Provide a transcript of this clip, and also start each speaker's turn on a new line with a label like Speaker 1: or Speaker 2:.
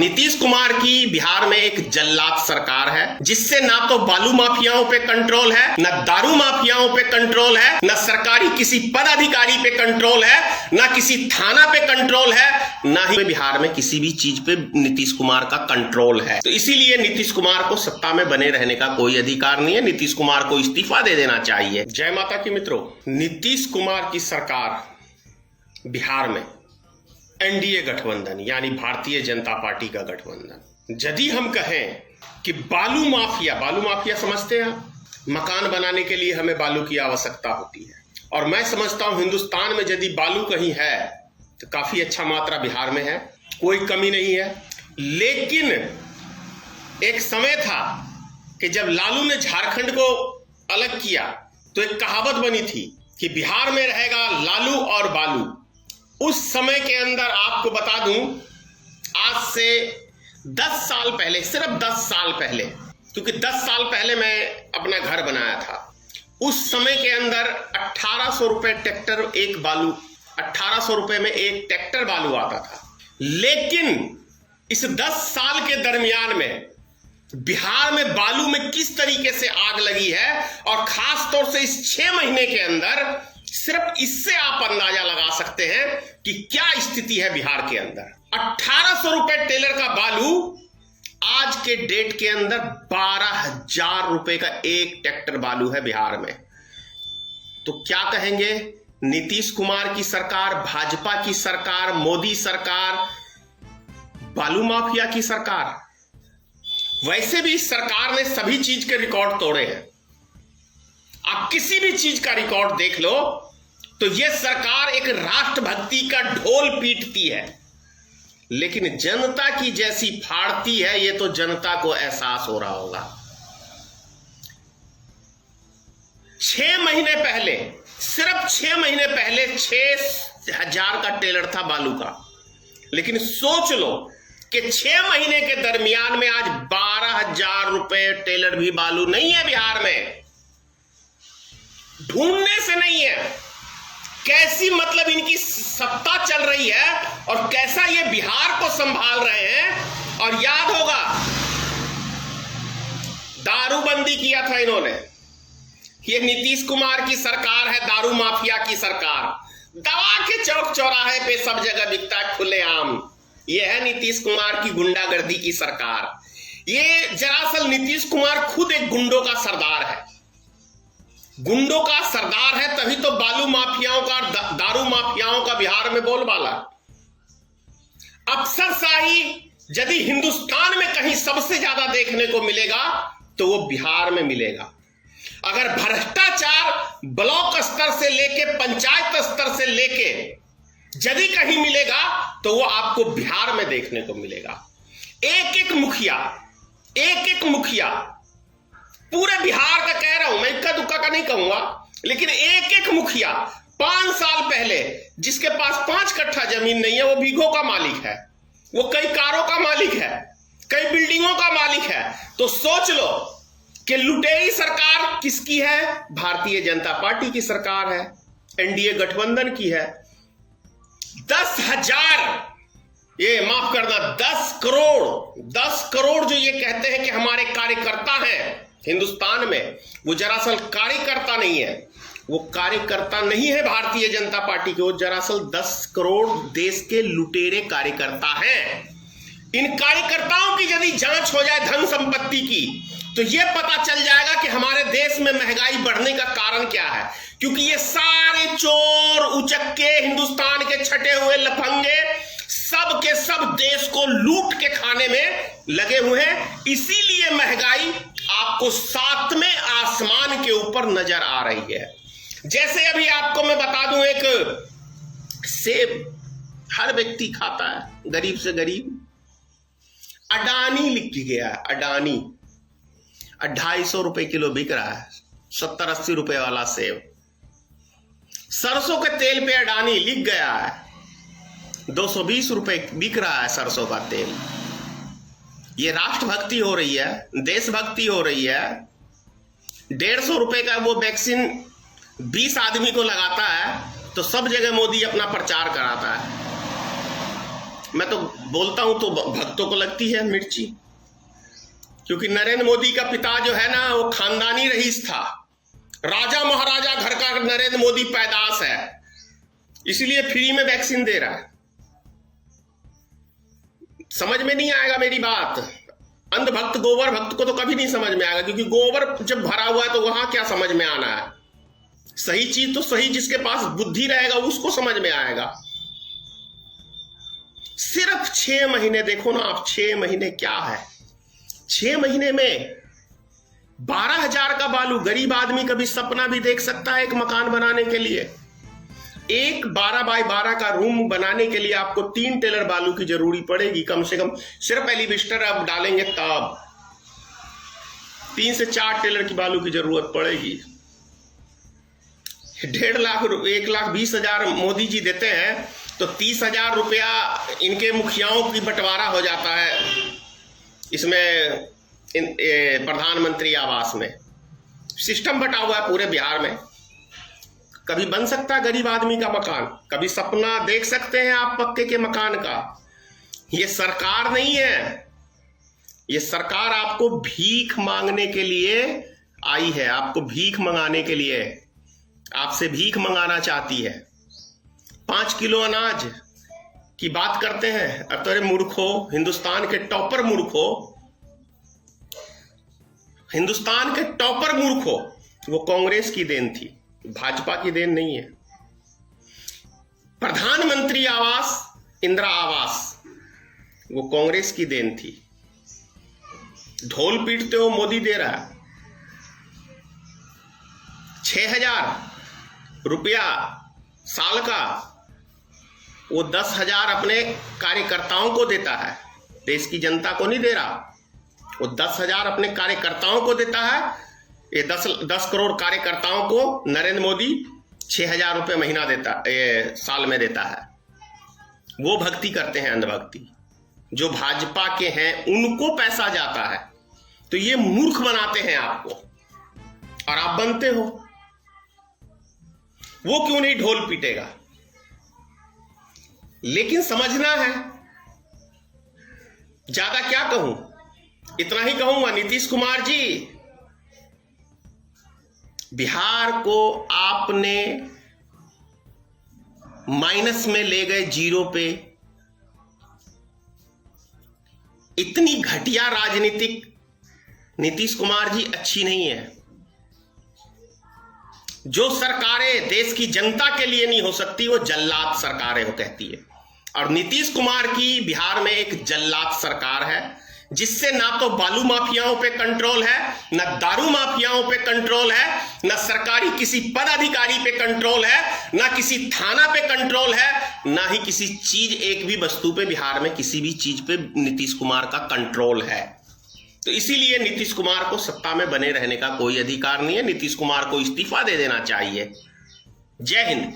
Speaker 1: नीतीश कुमार की बिहार में एक जल्लाद सरकार है, जिससे ना तो बालू माफियाओं पे कंट्रोल है, न दारू माफियाओं पे कंट्रोल है, न सरकारी किसी पदाधिकारी पे कंट्रोल है, न किसी थाना पे कंट्रोल है, न ही बिहार में किसी भी चीज पे नीतीश कुमार का कंट्रोल है। तो इसीलिए नीतीश कुमार को सत्ता में बने रहने का कोई अधिकार नहीं है। नीतीश कुमार को इस्तीफा दे देना चाहिए। जय माता की मित्रों, नीतीश कुमार की सरकार बिहार में एनडीए गठबंधन यानी भारतीय जनता पार्टी का गठबंधन, यदि हम कहें कि बालू माफिया समझते हैं, मकान बनाने के लिए हमें बालू की आवश्यकता होती है, और मैं समझता हूं हिंदुस्तान में यदि बालू कहीं है तो काफी अच्छा मात्रा बिहार में है, कोई कमी नहीं है। लेकिन एक समय था कि जब लालू ने झारखंड को अलग किया तो एक कहावत बनी थी कि बिहार में रहेगा लालू और बालू। उस समय के अंदर आपको बता दूं, आज से 10 साल पहले, सिर्फ 10 साल पहले, क्योंकि 10 साल पहले मैं अपना घर बनाया था, उस समय के अंदर 1800 रुपए ट्रैक्टर एक बालू, 1800 रुपए में एक ट्रैक्टर बालू आता था। लेकिन इस 10 साल के दरमियान में बिहार में बालू में किस तरीके से आग लगी है, और खास तौर से इस 6 महीने के अंदर, सिर्फ इससे आप अंदाजा लगा सकते हैं कि क्या स्थिति है बिहार के अंदर। 1800 रुपए टेलर का बालू आज के डेट के अंदर 12,000 रुपए का एक ट्रैक्टर बालू है बिहार में। तो क्या कहेंगे नीतीश कुमार की सरकार, भाजपा की सरकार, मोदी सरकार, बालू माफिया की सरकार? वैसे भी इस सरकार ने सभी चीज के रिकॉर्ड तोड़े हैं। आप किसी भी चीज का रिकॉर्ड देख लो तो यह सरकार एक राष्ट्रभक्ति का ढोल पीटती है, लेकिन जनता की जैसी फाड़ती है, यह तो जनता को एहसास हो रहा होगा। 6 महीने पहले, सिर्फ 6 महीने पहले 6,000 का टेलर था बालू का, लेकिन सोच लो कि 6 महीने के दरमियान में आज 12,000 रुपए टेलर भी बालू नहीं है बिहार में। ढूंढने से नहीं है। कैसी मतलब इनकी सत्ता चल रही है और कैसा ये बिहार को संभाल रहे हैं। और याद होगा, दारूबंदी किया था इन्होंने। ये नीतीश कुमार की सरकार है, दारू माफिया की सरकार। दवा के चौक चौराहे पे सब जगह बिकता है खुलेआम। ये है नीतीश कुमार की गुंडागर्दी की सरकार। ये दरअसल नीतीश कुमार खुद एक गुंडों का सरदार है, गुंडों का सरदार है, तभी तो बालू माफियाओं का, दारू माफियाओं का बिहार में बोलबाला। अफसरशाही यदि हिंदुस्तान में कहीं सबसे ज्यादा देखने को मिलेगा तो वो बिहार में मिलेगा। अगर भ्रष्टाचार ब्लॉक स्तर से लेके पंचायत स्तर से लेके यदि कहीं मिलेगा तो वो आपको बिहार में देखने को मिलेगा। एक एक मुखिया पूरे बिहार का कह रहा हूं मैं, इक्का दुक्का का नहीं कहूंगा, लेकिन एक एक मुखिया 5 साल पहले जिसके पास 5 कट्ठा जमीन नहीं है, वो बीघों का मालिक है, वो कई कारों का मालिक है, कई बिल्डिंगों का मालिक है। तो सोच लो कि लुटेरी सरकार किसकी है? भारतीय जनता पार्टी की सरकार है, एनडीए गठबंधन की है। 10,000, ये माफ करना, 10 करोड़ जो ये कहते हैं कि हमारे कार्यकर्ता हैं हिंदुस्तान में, वो दरअसल कार्यकर्ता नहीं है। वो कार्यकर्ता नहीं है भारतीय जनता पार्टी के, वो दरअसल 10 करोड़ देश के लुटेरे कार्यकर्ता हैं। इन कार्यकर्ताओं की यदि जांच हो जाए धन संपत्ति की, तो यह पता चल जाएगा कि हमारे देश में महंगाई बढ़ने का कारण क्या है। क्योंकि ये सारे चोर उचक्के, हिंदुस्तान के छटे हुए लफंगे, सब के सब देश को लूट के खाने में लगे हुए हैं। इसीलिए महंगाई आपको 7वें आसमान के ऊपर नजर आ रही है। जैसे अभी आपको मैं बता दूं, एक सेब हर व्यक्ति खाता है, गरीब से गरीब। अडानी लिख गया है, अडानी 250 रुपए किलो बिक रहा है, 70-80 रुपए वाला सेब। सरसों के तेल पे अडानी लिख गया है, 220 रुपए बिक रहा है सरसों का तेल। ये राष्ट्रभक्ति हो रही है, देशभक्ति हो रही है। 150 रुपए का वो वैक्सीन 20 आदमी को लगाता है तो सब जगह मोदी अपना प्रचार कराता है। मैं तो बोलता हूं तो भक्तों को लगती है मिर्ची, क्योंकि नरेंद्र मोदी का पिता जो है ना वो खानदानी रईस था, राजा महाराजा घर का नरेंद्र मोदी पैदाश है, इसलिए फ्री में वैक्सीन दे रहा है। समझ में नहीं आएगा मेरी बात। अंध भक्त गोबर भक्त को तो कभी नहीं समझ में आएगा, क्योंकि गोबर जब भरा हुआ है तो वहां क्या समझ में आना है। सही चीज तो सही, जिसके पास बुद्धि रहेगा उसको समझ में आएगा। सिर्फ 6 महीने देखो ना आप, 6 महीने क्या है, 6 महीने में 12,000 का बालू। गरीब आदमी कभी सपना भी देख सकता है एक मकान बनाने के लिए। एक 12 बाय 12 का रूम बनाने के लिए आपको 3 टेलर बालू की जरूरी पड़ेगी कम से कम। सिर्फ एलिवेस्टर आप डालेंगे तब 3 से 4 टेलर की बालू की जरूरत पड़ेगी। 1.5 लाख 1,20,000 मोदी जी देते हैं तो 30,000 रुपया इनके मुखियाओं की बंटवारा हो जाता है इसमें, प्रधानमंत्री आवास में। सिस्टम बटा हुआ है पूरे बिहार में। कभी बन सकता है गरीब आदमी का मकान, कभी सपना देख सकते हैं आप पक्के के मकान का। ये सरकार नहीं है, ये सरकार आपको भीख मांगने के लिए आई है, आपको भीख मंगाने के लिए, आपसे भीख मंगाना चाहती है। 5 किलो अनाज की बात करते हैं, अरे मूर्खो, हिंदुस्तान के टॉपर मूर्खो, हिंदुस्तान के टॉपर मूर्खो, वो कांग्रेस की देन थी, भाजपा की देन नहीं है। प्रधानमंत्री आवास, इंदिरा आवास, वो कांग्रेस की देन थी। ढोल पीटते हो मोदी दे रहा है। 6,000 रुपया साल का, वो 10,000 अपने कार्यकर्ताओं को देता है, देश की जनता को नहीं दे रहा। वो 10,000 अपने कार्यकर्ताओं को देता है। ये 10 करोड़ कार्यकर्ताओं को नरेंद्र मोदी 6,000 रुपये महीना देता, साल में देता है। वो भक्ति करते हैं, अंधभक्ति। जो भाजपा के हैं उनको पैसा जाता है, तो ये मूर्ख बनाते हैं आपको, और आप बनते हो। वो क्यों नहीं ढोल पीटेगा, लेकिन समझना है। ज्यादा क्या कहूं, इतना ही कहूंगा, नीतीश कुमार जी, बिहार को आपने माइनस में ले गए, 0 पे। इतनी घटिया राजनीतिक नीतीश कुमार जी अच्छी नहीं है। जो सरकारें देश की जनता के लिए नहीं हो सकती, वो जल्लाद सरकारें हो कहती है। और नीतीश कुमार की बिहार में एक जल्लाद सरकार है, जिससे ना तो बालू माफियाओं पे कंट्रोल है, ना दारू माफियाओं पे कंट्रोल है, ना सरकारी किसी पदाधिकारी पे कंट्रोल है, ना किसी थाना पे कंट्रोल है, ना ही किसी चीज, एक भी वस्तु पे बिहार में किसी भी चीज पे नीतीश कुमार का कंट्रोल है। तो इसीलिए नीतीश कुमार को सत्ता में बने रहने का कोई अधिकार नहीं है। नीतीश कुमार को इस्तीफा दे देना चाहिए। जय हिंद।